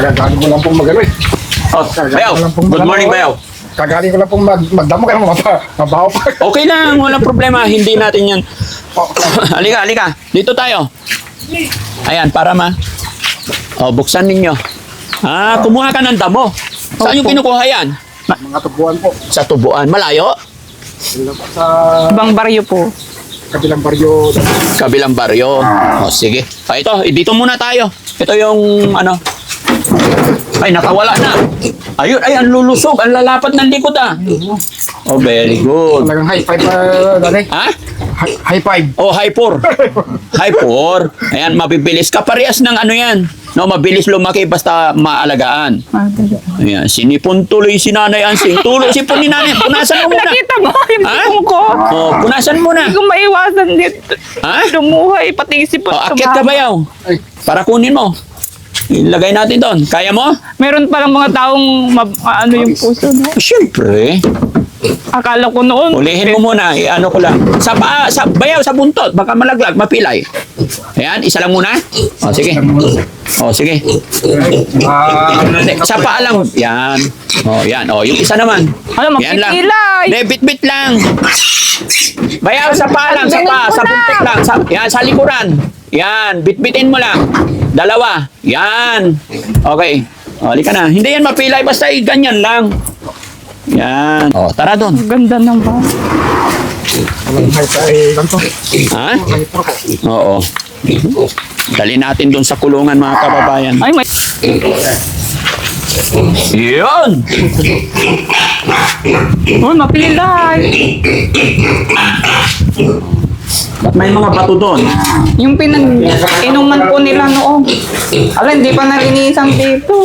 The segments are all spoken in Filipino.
Kagaling ko lang pong mag-ano eh. Oh, Bayaw. Good morning, Bayaw. Kagaling ko lang pong magdamo kaya mabaho pa. Okay lang, walang problema. Hindi natin yan. Halika, halika. Dito tayo. Ayan, para buksan ninyo. Kumuha ka ng damo. Saan yung kinukuha yan? Mga tubuan po. Sa tubuan. Malayo? Sa Ibang baryo po. kabilang baryo. Kabilang baryo. Sige. Ito, dito muna tayo. Ito yung Ay, nakawala na. Ayun, ay, ang lulusog. Ang lalapat ng likod Oh, very good. Talagang high five dali. Ha? High five. Oh, high four. High four. Ayan, mabibilis. Kaparehas ng ano yan. No, mabilis lumaki basta maalagaan. Ayan, sinipon tuloy si Nanay Ansing. Tuloy, sipon ni Nanay. Punasan mo muna. Nakita mo, yung sipon ko. Oh, punasan mo na. Hindi ko maiwasan dito. Ha? Lumuhay, pati yung sipon. Akit ka, Bayaw. Ay, Para kunin mo. Ilagay natin doon. Kaya mo? Meron palang mga taong ano yung puso. No? Siyempre. Akala ko noon. Ulihin mo muna. Ano ko lang. Sa paa, Bayaw, sa buntot. Baka malaglag, mapilay. Ayan, isa lang muna. O, sige. O, sige. Sa paa lang. Yan. O, yan. O, yung isa naman. Ano, Yan lang. magpipilay. Hindi, bit-bit lang. Bayaw, sa paa lang. Sa paa, sa buntot lang. Yan, sa likuran. Yan, bit-bitin mo lang. Dalawa. Yan. Okay. O, halika na. Hindi yan mapilay. Basta ganyan lang. Yan. O, tara doon. Ang ganda ng ba. walang high five lang to. Ha? High four po. Oo. Dali natin doon sa kulungan, mga kababayan. Ay, may... Yun! Oh, mapilay. Ba't may mga bato doon? Yung inuman po nila noon. Ala, hindi pa nalinisan dito.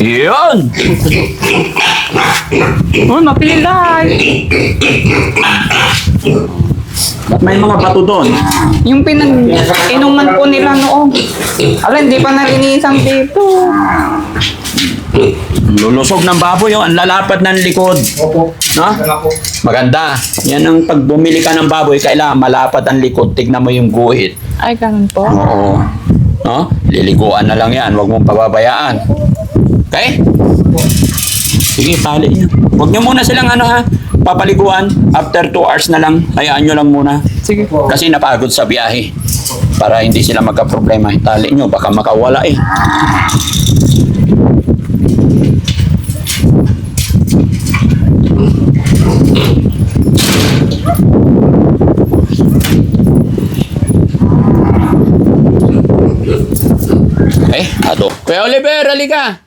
Yun! Oh, mapilay. Ba't may mga bato doon? Yung inuman po nila noon. Ala, hindi pa nalinisan dito. Lulusog ng baboy, ang lalapad ng likod. Opo. No? Dala po. Maganda. Yan ang pag bumili ka ng baboy, kailangan malapad ang likod. Tignan mo yung guhit. Ay, ganun po. Oo. No? Liliguan na lang yan. Huwag mong pababayaan. Okay? Sige, tali nyo. Huwag nyo muna silang papaliguan. After 2 hours na lang, hayaan nyo lang muna. Sige po. Kasi napagod sa biyahe. Para hindi sila magka-problema. Tali nyo, baka makawala eh. Ato. Kuya Oliver, halika.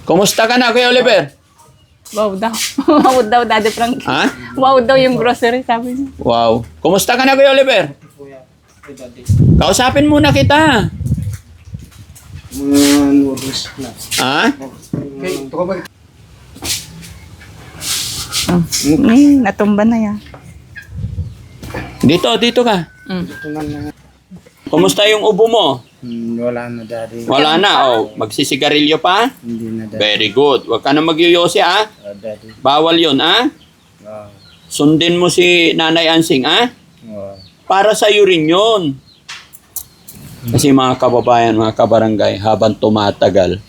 Kumusta ka na, Kuya Oliver? Wow daw. Wow daw, Daddy Frank. Ha? Wow daw yung grocery, sabi niya. Wow. Kumusta ka na, Kuya Oliver? Kausapin muna kita. Ha? Natumba na yan. Dito ka. Kumusta yung ubo mo? Wala na, Daddy. Wala na, magsisigarilyo pa? Hindi na, Daddy. Very good. Huwag ka na magyuyose, Daddy. Bawal yun, Wow. Sundin mo si Nanay Ansing, Wow. Para sa'yo rin yun. Kasi mga kababayan, mga kabarangay, habang tumatagal,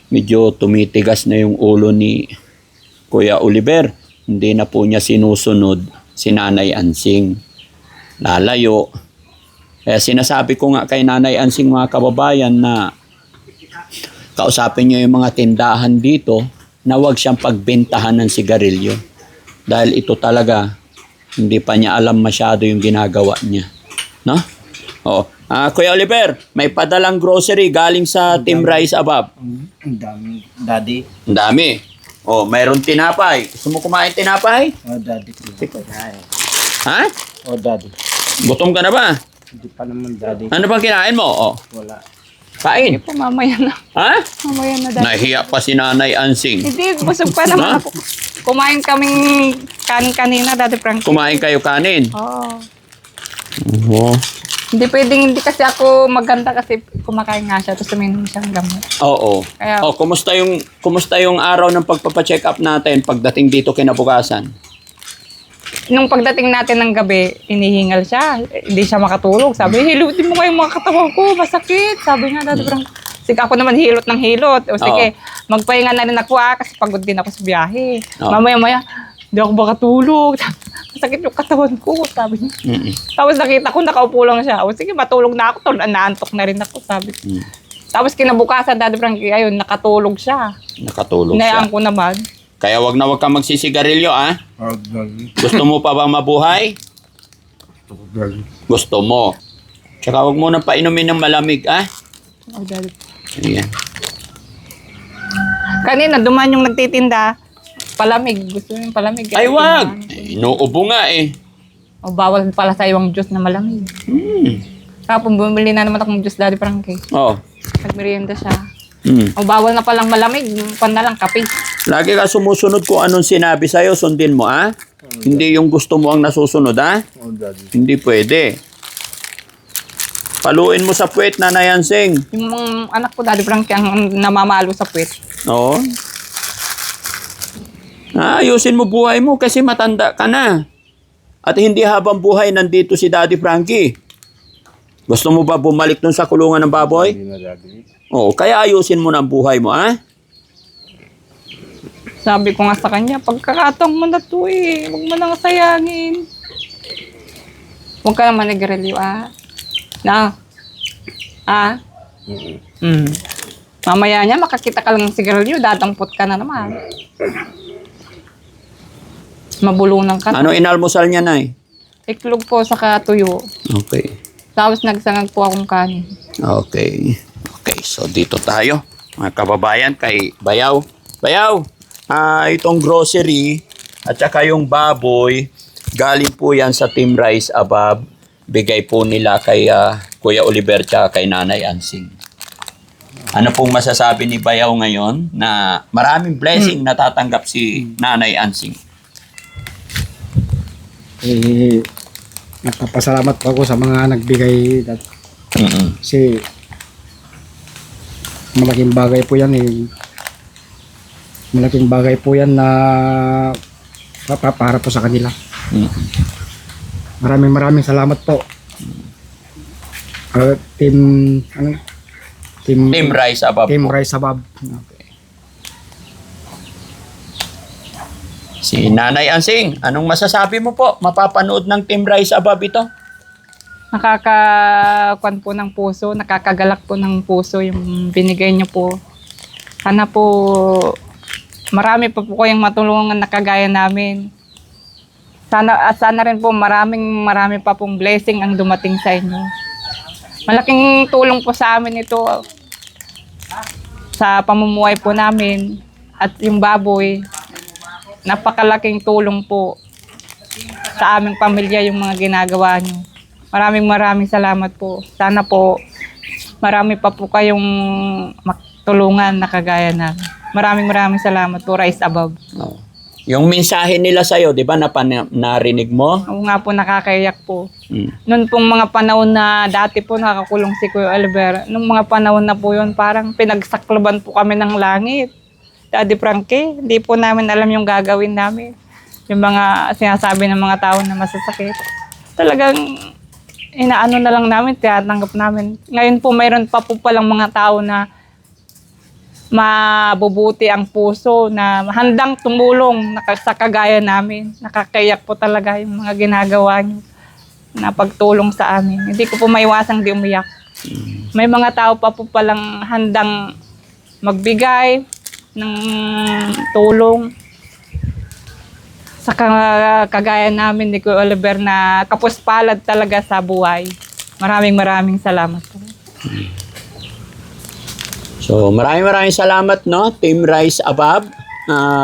medyo tumitigas na yung ulo ni Kuya Oliver. Hindi na po niya sinusunod si Nanay Ansing. Lalayo. Kaya sinasabi ko nga kay Nanay Ansing, mga kababayan, na kausapin niyo yung mga tindahan dito na huwag siyang pagbentahan ng sigarilyo. Dahil ito talaga, hindi pa niya alam masyado yung ginagawa niya. No? Oo. Kuya Oliver, may padalang grocery galing sa Team Rise Above. Ang dami, Daddy. Ang dami. Mayroon tinapay. Gusto mo kumain tinapay? Daddy. Ha? Daddy. Gutom ka na ba? Hindi pa naman, Daddy. Ano bang kinain mo? Wala. Kain. Po, mamaya na. Ha? Mamaya na, Daddy. Nahiya pa si Nanay Ansing. Hindi, busog pa naman ako. Kumain kaming kanin kanina, Daddy Frank. Kumain kayo kanin. Oo. Oo. Hindi pwedeng, hindi kasi ako maganda kasi kumakain nga siya tapos uminom siyang gamot. Oo. Kaya- Kumusta yung araw ng pagpapacheck up natin pagdating dito kinabukasan? Nung pagdating natin ng gabi, inihingal siya. Hindi siya makatulog. Sabi, hilutin mo nga yung mga katawan ko, masakit. Sabi nga, Daddy Frankie. Sige, ako naman hilot ng hilot. O sige, magpahinga na rin ako kasi pagod din ako sa biyahe. Oo. Mamaya-maya, hindi ako makatulog. Masakit yung katawan ko, sabi niya. Mm-mm. Tapos nakita ko, nakaupo lang siya. O sige, matulog na ako. Naantok na rin ako, sabi ko. Mm. Tapos kinabukasan, Daddy Frankie, ayun, nakatulog siya. Nakatulog Hinayaan siya. ko naman. Kaya wag na wag kang magsisigarilyo, ah. Daddy. Gusto mo pa bang mabuhay? Daddy. Gusto mo. Tsaka wag mo nang painumin ng malamig, ah. Oh, Daddy. Ayan. Kanina, duman yung nagtitinda. Palamig. Gusto yung palamig. Ay, wag. Inuubo nga eh. O, bawal pala sa'yo ang juice na malamig. Kapag bumili na naman akong juice, Daddy Frankie. Oh. Nagmerienda siya. Mm. O, bawal na palang malamig. Pan na lang, kape. Lagi ka sumusunod kung anong sinabi sa'yo, sundin mo, ah. Hindi yung gusto mo ang nasusunod, ah. Oh, Daddy. Hindi pwede. Paluin mo sa puwet, Nanay Ansing. Yung mga anak ko, Daddy Frankie, ang namamalo sa puwet. Oo. Ayusin mo buhay mo kasi matanda ka na. At hindi habang buhay nandito si Daddy Frankie. Gusto mo ba bumalik dun sa kulungan ng baboy? Hindi na, Daddy. Oo, kaya ayusin mo na ang buhay mo, ah. Sabi ko nga sa kanya, pagkakataong mo na to eh. Huwag mo nang sayangin. Huwag ka naman nag-relieve, ah. Na? Ah? Mamaya niya, makakita ka lang ng sigarilyo, dadampot ka na naman. Mabulunan ka na. Ano inalmusal niya, Nay? Iklog po sa katuyo. Okay. Tapos nagsangag po akong kanin. Okay. Okay, so dito tayo. Mga kababayan, kay Bayaw. Bayaw, itong grocery at saka yung baboy, galing po yan sa Team Rice Above. Bigay po nila kay Kuya Oliver at kay Nanay Ansing. Ano pong masasabi ni Bayaw ngayon na maraming blessing natatanggap si Nanay Ansing? Eh, nagpapasalamat po ako sa mga nagbigay. Kasi malaking bagay po yan eh. Malaking bagay po yan na para po sa kanila. Maraming salamat po. Team Rice Above Team po. Rice Above. Si Nanay Ansing, anong masasabi mo po? Mapapanood ng Team Rice Above ito? Nakakakuan po ng puso, nakakagalak po ng puso yung binigay niyo po. Sana po marami pa po kayong matulungan na kagaya namin. Sana rin po marami pa pong blessing ang dumating sa inyo. Malaking tulong po sa amin ito sa pamumuhay po namin at yung baboy. Napakalaking tulong po sa aming pamilya yung mga ginagawa niyo. Maraming salamat po. Sana po marami pa po kayong matulungan na kagaya namin. Maraming salamat po, Rice Above. Oh. Yung mensahe nila sa'yo, di ba, narinig mo? Ako nga po nakakaiyak po. Mm. Noon pong mga panahon na dati po nakakulong si Kuya Oliver, nung mga panahon na po yun, parang pinagsakloban po kami ng langit. Daddy Frankie, hindi po namin alam yung gagawin namin. Yung mga sinasabi ng mga tao na masasakit. Talagang inaano na lang namin, tinatanggap namin. Ngayon po mayroon pa po palang mga tao na mabubuti ang puso na handang tumulong sa kagaya namin. Nakakayak po talaga yung mga ginagawa niyo na pagtulong sa amin. Hindi ko po maiwasang di umiyak. May mga tao pa po palang handang magbigay ng tulong sa kagaya namin ni Kuya Oliver na kapuspalad talaga sa buhay. Maraming salamat po. So, maraming salamat, no, Team Rice Above,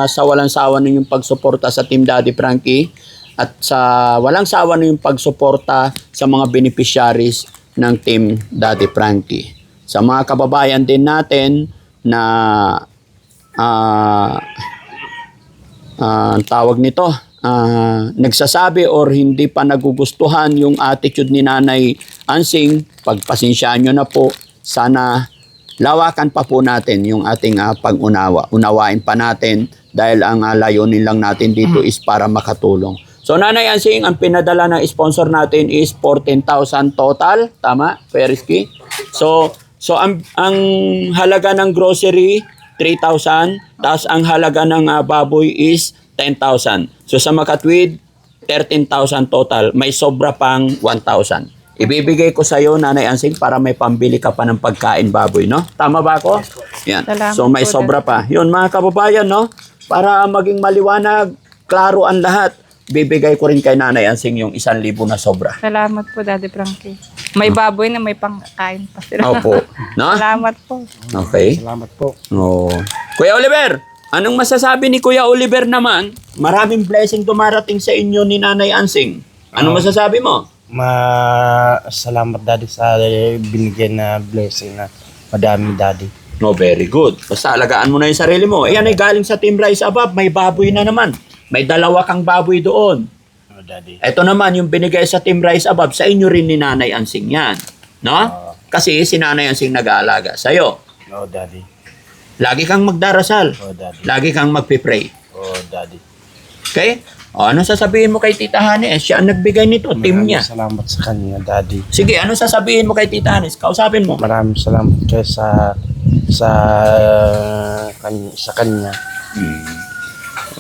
sa walang sawa ninyong pagsuporta sa Team Daddy Frankie at sa walang sawa ninyong pagsuporta sa mga beneficiaries ng Team Daddy Frankie. Sa mga kababayan din natin na ang tawag nito, nagsasabi or hindi pa nagugustuhan yung attitude ni Nanay Ansing, pagpasensyaan nyo na po. Sana lawakan pa po natin yung ating pag-unawa. Unawain pa natin dahil ang layunin lang natin dito is para makatulong. So Nanay Ansing, ang pinadala ng sponsor natin is 14,000 total. Tama, Periski? So ang halaga ng grocery, 3,000. Tapos ang halaga ng baboy is 10,000. So sa makatwid, 13,000 total. May sobra pang 1,000. Ibibigay ko sa iyo, Nanay Ansing, para may pambili ka pa ng pagkain baboy, no? Tama ba ako? Yan. Salamat So may po, sobra pa. Yun, mga kababayan, no? Para maging maliwanag, klaro ang lahat, bibigay ko rin kay Nanay Ansing yung 1,000 na sobra. Salamat po, Daddy Frankie. May baboy na may pangkain pa sila. Opo. No? Salamat po. Okay. Salamat po. Oh. Kuya Oliver, anong masasabi ni Kuya Oliver naman? Maraming blessing dumarating sa inyo ni Nanay Ansing. Anong masasabi mo? Salamat daddy sa binigyan na blessing na madami daddy. No, very good. Basta alagaan mo na yung sarili mo. Yan ay galing sa Team Rise Above. May baboy na naman. May 2 kang baboy doon. Oh, daddy. Ito naman yung binigay sa Team Rise Above. Sa inyo rin ni Nanay Ansing yan. No? Kasi si Nanay Ansing nag-aalaga sa'yo. Oh, daddy. Lagi kang magdarasal. Oh, daddy. Lagi kang magpipray. Oh, daddy. Okay? O, ano sasabihin mo kay Tita Hanes? Siya ang nagbigay nito, team niya. Maraming salamat sa kanya, daddy. Sige, ano sasabihin mo kay Tita Hanes? Kausapin mo. Maraming salamat kayo sa kanya.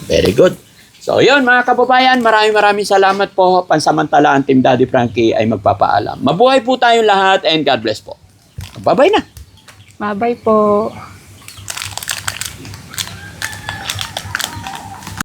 Very good. So, yun mga kababayan, maraming salamat po. Pansamantala ang Team Daddy Frankie ay magpapaalam. Mabuhay po tayong lahat and God bless po. Bye-bye na. Bye-bye po.